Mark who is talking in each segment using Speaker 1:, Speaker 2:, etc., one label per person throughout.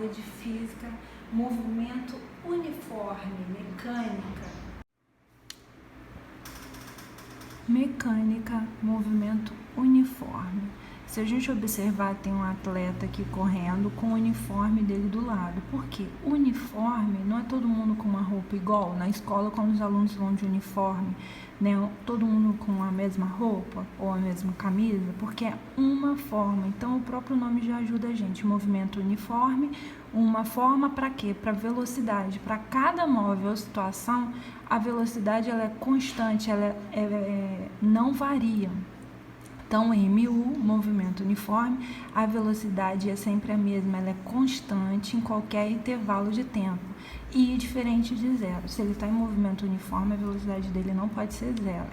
Speaker 1: aula de física, movimento uniforme, mecânica, movimento uniforme. Se a gente observar, tem um atleta aqui correndo com o uniforme dele do lado. Por quê? Uniforme, não é todo mundo com uma roupa igual. Na escola, quando os alunos vão de uniforme, né, todo mundo com a mesma roupa ou a mesma camisa, porque é uma forma. Então, o próprio nome já ajuda a gente. Movimento uniforme, uma forma para quê? Para velocidade. Para cada móvel ou situação, a velocidade ela é constante, ela não varia. Então, MU, movimento uniforme, a velocidade é sempre a mesma, ela é constante em qualquer intervalo de tempo. E diferente de zero. Se ele está em movimento uniforme, a velocidade dele não pode ser zero.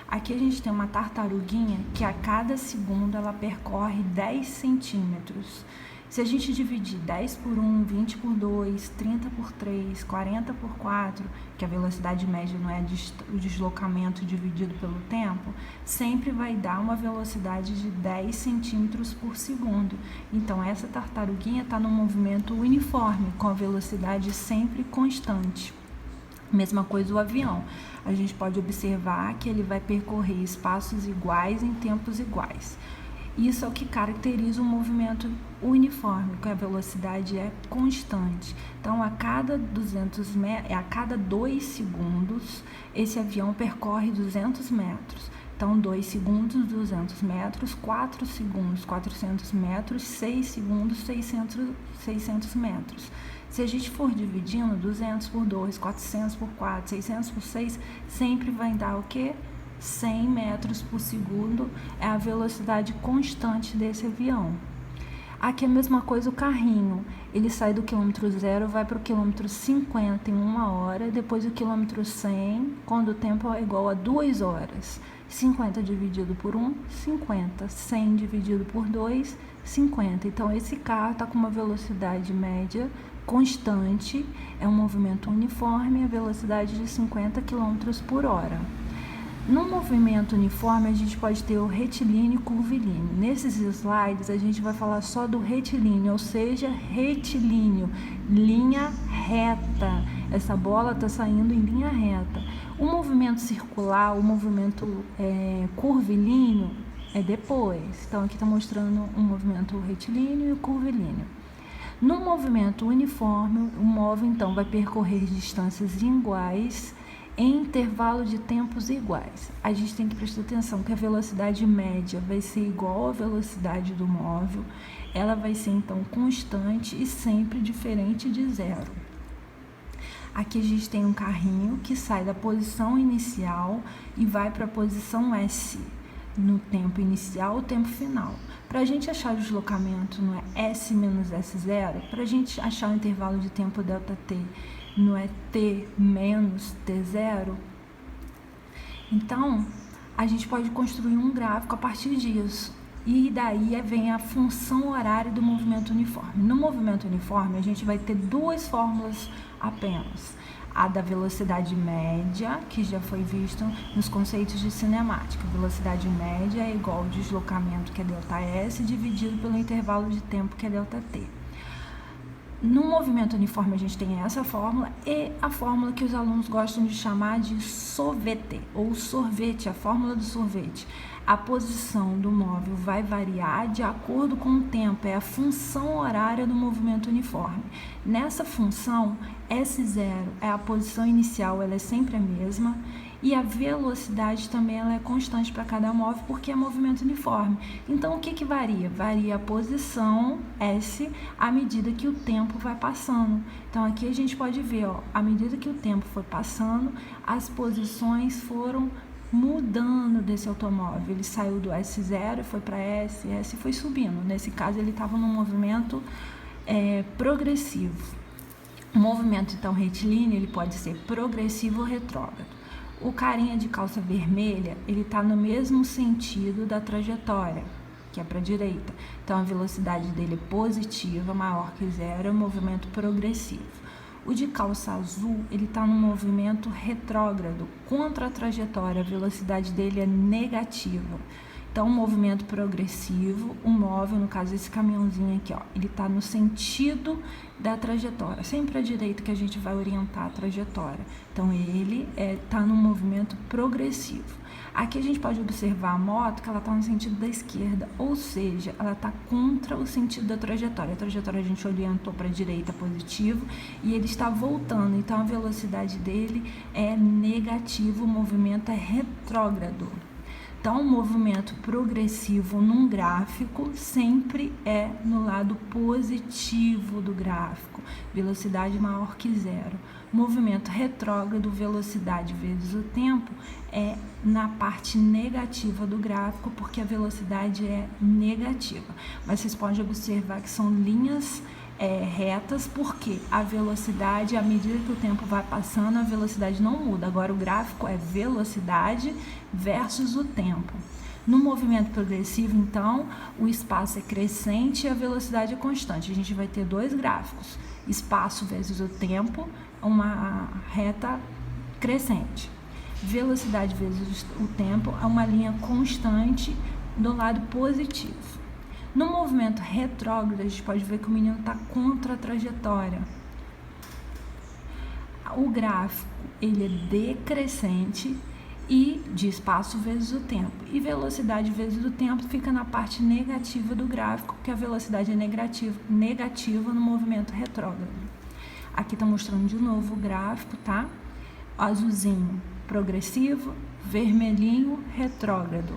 Speaker 1: Aqui a gente tem uma tartaruguinha que a cada segundo ela percorre 10 centímetros. Se a gente dividir 10 por 1, 20 por 2, 30 por 3, 40 por 4, que a velocidade média não é o deslocamento dividido pelo tempo, sempre vai dar uma velocidade de 10 centímetros por segundo. Então, essa tartaruguinha está no movimento uniforme, com a velocidade sempre constante. Mesma coisa o avião. A gente pode observar que ele vai percorrer espaços iguais em tempos iguais. Isso é o que caracteriza o movimento uniforme, que a velocidade é constante. Então, a cada 2 segundos, esse avião percorre 200 metros. Então, 2 segundos, 200 metros, 4 segundos, 400 metros, 6 segundos, 600 metros. Se a gente for dividindo 200 por 2, 400 por 4, 600 por 6, sempre vai dar o quê? 100 metros por segundo é a velocidade constante desse avião. Aqui é a mesma coisa o carrinho, ele sai do quilômetro 0, vai para o quilômetro 50 em 1 hora, depois o quilômetro 100, quando o tempo é igual a 2 horas. 50 dividido por 1, 50. 100 dividido por 2, 50. Então, esse carro está com uma velocidade média constante, é um movimento uniforme, a velocidade de 50 km por hora. No movimento uniforme, a gente pode ter o retilíneo e curvilíneo. Nesses slides, a gente vai falar só do retilíneo, ou seja, retilíneo, linha reta. Essa bola está saindo em linha reta. O movimento circular, o movimento curvilíneo, é depois. Então, aqui está mostrando o movimento retilíneo e curvilíneo. No movimento uniforme, o móvel, então, vai percorrer distâncias iguais em intervalo de tempos iguais. A gente tem que prestar atenção que a velocidade média vai ser igual à velocidade do móvel, ela vai ser então constante e sempre diferente de zero. Aqui a gente tem um carrinho que sai da posição inicial e vai para a posição S, no tempo inicial ou tempo final. Para a gente achar o deslocamento no S menos S0, para a gente achar o intervalo de tempo ΔT, não é T menos T0? Então, a gente pode construir um gráfico a partir disso. E daí vem a função horária do movimento uniforme. No movimento uniforme, a gente vai ter 2 fórmulas apenas. A da velocidade média, que já foi visto nos conceitos de cinemática. Velocidade média é igual ao deslocamento, que é ΔS, dividido pelo intervalo de tempo, que é ΔT. No movimento uniforme, a gente tem essa fórmula e a fórmula que os alunos gostam de chamar de sorvete, ou sorvete, a fórmula do sorvete. A posição do móvel vai variar de acordo com o tempo, é a função horária do movimento uniforme. Nessa função, S0 é a posição inicial, ela é sempre a mesma, e a velocidade também ela é constante para cada móvel, porque é movimento uniforme. Então, o que varia? Varia a posição S à medida que o tempo vai passando. Então, aqui a gente pode ver, à medida que o tempo foi passando, as posições foram mudando desse automóvel. Ele saiu do S0, foi para S, S foi subindo. Nesse caso, ele estava num movimento progressivo. O movimento, então, retilíneo, ele pode ser progressivo ou retrógrado. O carinha de calça vermelha, ele está no mesmo sentido da trajetória, que é para a direita. Então, a velocidade dele é positiva, maior que zero, é um movimento progressivo. O de calça azul, ele está no movimento retrógrado, contra a trajetória, a velocidade dele é negativa. Então, movimento progressivo, o móvel, no caso esse caminhãozinho aqui, ó, ele está no sentido da trajetória, sempre à direita que a gente vai orientar a trajetória. Então, ele está no movimento progressivo. Aqui a gente pode observar a moto que ela está no sentido da esquerda, ou seja, ela está contra o sentido da trajetória. A trajetória a gente orientou para a direita positivo e ele está voltando, então a velocidade dele é negativa, o movimento é retrógrado. Então, o movimento progressivo num gráfico sempre é no lado positivo do gráfico, velocidade maior que zero. Movimento retrógrado, velocidade vezes o tempo, é na parte negativa do gráfico, porque a velocidade é negativa. Mas vocês podem observar que são linhas retas, porque a velocidade, à medida que o tempo vai passando, a velocidade não muda. Agora o gráfico é velocidade versus o tempo. No movimento progressivo, então, o espaço é crescente e a velocidade é constante. A gente vai ter dois gráficos, espaço vezes o tempo, uma reta crescente. Velocidade vezes o tempo é uma linha constante do lado positivo. No movimento retrógrado, a gente pode ver que o menino está contra a trajetória. O gráfico, ele é decrescente e de espaço vezes o tempo. E velocidade vezes o tempo fica na parte negativa do gráfico, porque a velocidade é negativa no movimento retrógrado. Aqui está mostrando de novo o gráfico, tá? Azulzinho, progressivo, vermelhinho, retrógrado.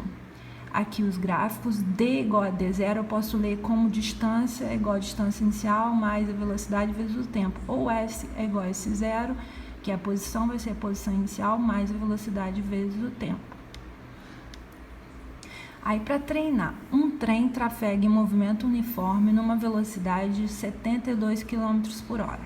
Speaker 1: Aqui os gráficos, D igual a D0, eu posso ler como distância é igual a distância inicial mais a velocidade vezes o tempo. Ou S é igual a S0, que a posição vai ser a posição inicial mais a velocidade vezes o tempo. Aí, para treinar, um trem trafega em movimento uniforme numa velocidade de 72 km por hora.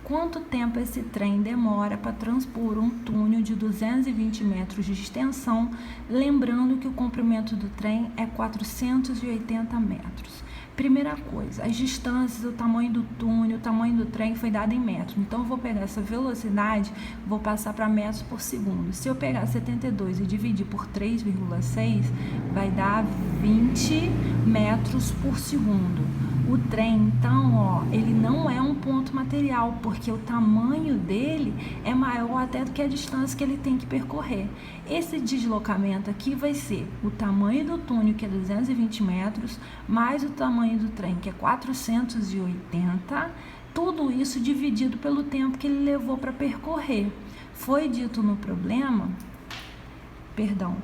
Speaker 1: Quanto tempo esse trem demora para transpor um túnel de 220 metros de extensão, lembrando que o comprimento do trem é 480 metros. Primeira coisa, as distâncias, o tamanho do túnel, o tamanho do trem foi dado em metros. Então, eu vou pegar essa velocidade, vou passar para metros por segundo. Se eu pegar 72 e dividir por 3,6, vai dar 20 metros por segundo. O trem, então, ó, ele não é um ponto material, porque o tamanho dele é maior até do que a distância que ele tem que percorrer. Esse deslocamento aqui vai ser o tamanho do túnel, que é 220 metros, mais o tamanho do trem, que é 480, tudo isso dividido pelo tempo que ele levou para percorrer. Foi dito no problema...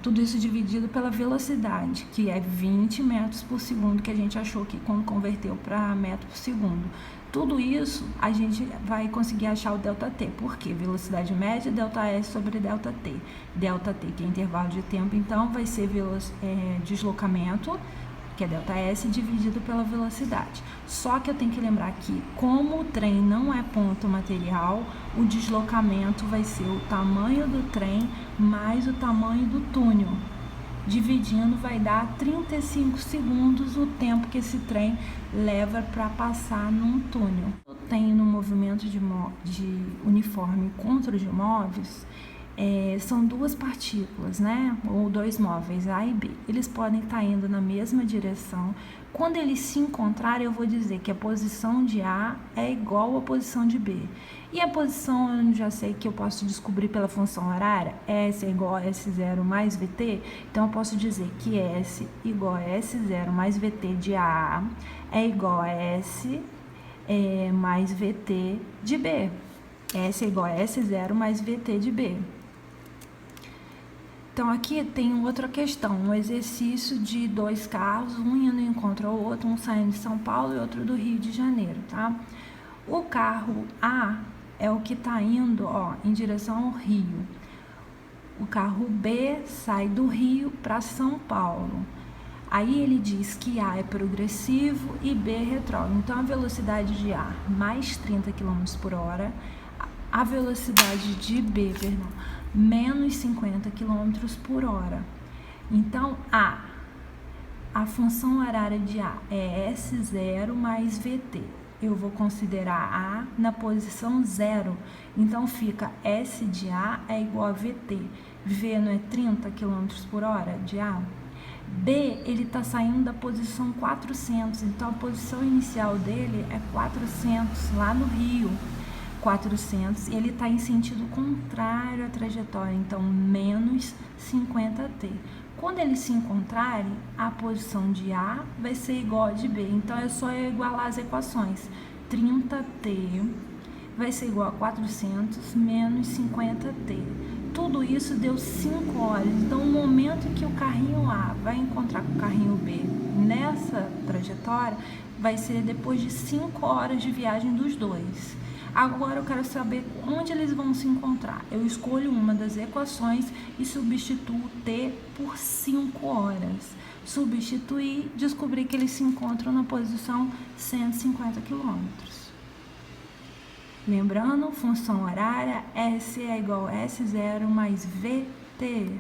Speaker 1: tudo isso dividido pela velocidade, que é 20 metros por segundo, que a gente achou que quando converteu para metro por segundo. Tudo isso a gente vai conseguir achar o ΔT, porque velocidade média, ΔS sobre ΔT. ΔT, que é intervalo de tempo, então vai ser deslocamento, que é ΔS, dividido pela velocidade. Só que eu tenho que lembrar que, como o trem não é ponto material, o deslocamento vai ser o tamanho do trem mais o tamanho do túnel. Dividindo vai dar 35 segundos o tempo que esse trem leva para passar num túnel. Eu tenho no movimento de uniforme contra de móveis, são duas partículas, né? Ou dois móveis, A e B. Eles podem estar indo na mesma direção. Quando eles se encontrarem, eu vou dizer que a posição de A é igual à posição de B. E a posição, eu já sei que eu posso descobrir pela função horária, S é igual a S0 mais VT. Então, eu posso dizer que S igual a S0 mais VT de A é igual a S mais VT de B. S é igual a S0 mais VT de B. Então, aqui tem outra questão, um exercício de dois carros, um indo em encontro ao outro, um saindo de São Paulo e outro do Rio de Janeiro, tá? O carro A é o que está indo, ó, em direção ao Rio. O carro B sai do Rio para São Paulo. Aí ele diz que A é progressivo e B é retrógrado. Então, a velocidade de A, mais 30 km por hora, a velocidade de B, menos 50 km por hora. Então, a função horária de A é S0 mais VT. Eu vou considerar A na posição 0. Então, fica S de A é igual a VT. V não é 30 km por hora de A? B, ele está saindo da posição 400, então a posição inicial dele é 400, lá no Rio, 400, e ele está em sentido contrário à trajetória, então menos 50t. Quando eles se encontrarem, a posição de A vai ser igual a de B, então é só igualar as equações. 30t vai ser igual a 400 menos 50t. Tudo isso deu 5 horas. Então, o momento em que o carrinho A vai encontrar com o carrinho B nessa trajetória vai ser depois de 5 horas de viagem dos dois. Agora eu quero saber onde eles vão se encontrar. Eu escolho uma das equações e substituo T por 5 horas. Substituir, descobri que eles se encontram na posição 150 km. Lembrando, função horária, S é igual a S0 mais VT.